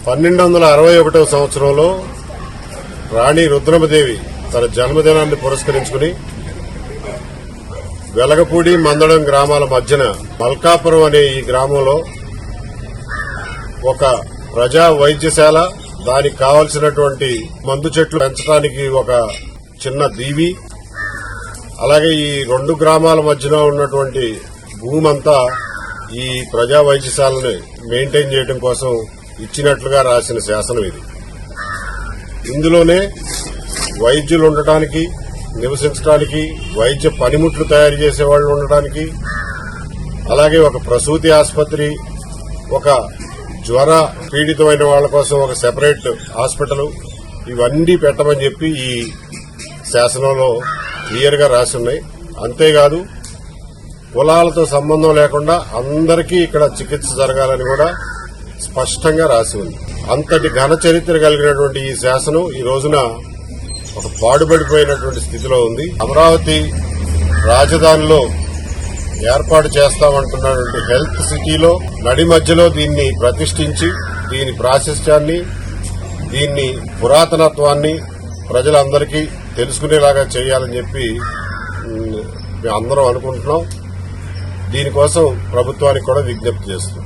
1261వ సంవత్సరంలో రాణి రుద్రమదేవి తన జన్మదినాన్ని పురస్కరించుకుని వెలగపూడి మందడం గ్రామాల మధ్యన మల్కాపురం అనే ఈ గ్రామంలో ఒక ప్రజా వైద్యశాల, దానికి కావలసినటువంటి మందు చెట్లు పెంచడానికి ఒక చిన్న దీవి, అలాగే ఈ రెండు గ్రామాల మధ్యన ఉన్నటువంటి భూమంతా ఈ ప్రజా వైద్యశాలని మెయింటైన్ చేయడం కోసం ఇచ్చినట్లుగా రాసిన శాసనం ఇది. ఇందులోనే వైద్యులు ఉండటానికి, నివసించడానికి, వైద్య పనిముట్లు తయారు చేసేవాళ్లు ఉండటానికి, అలాగే ఒక ప్రసూతి ఆసుపత్రి, ఒక జ్వర పీడితమైన వాళ్ల కోసం ఒక సెపరేట్ హాస్పిటల్, ఇవన్నీ పెట్టమని చెప్పి ఈ శాసనంలో క్లియర్ గా రాసి ఉన్నాయి. అంతేకాదు కులాలతో సంబంధం లేకుండా అందరికీ ఇక్కడ చికిత్స జరగాలని కూడా స్పష్టంగా రాసి ఉంది. అంతటి ఘన చరిత్ర కలిగినటువంటి ఈ శాసనం ఈ రోజున ఒక పాడుబడిపోయినటువంటి స్థితిలో ఉంది. అమరావతి రాజధానిలో ఏర్పాటు చేస్తామంటున్నటువంటి హెల్త్ సిటీలో నడి మధ్యలో దీన్ని ప్రతిష్ఠించి దీని ప్రాశస్త్యాన్ని, దీన్ని పురాతనత్వాన్ని ప్రజలందరికీ తెలుసుకునేలాగా చేయాలని చెప్పి మేము అందరం అనుకుంటున్నాం. దీనికోసం ప్రభుత్వానికి కూడా విజ్ఞప్తి చేస్తున్నాం.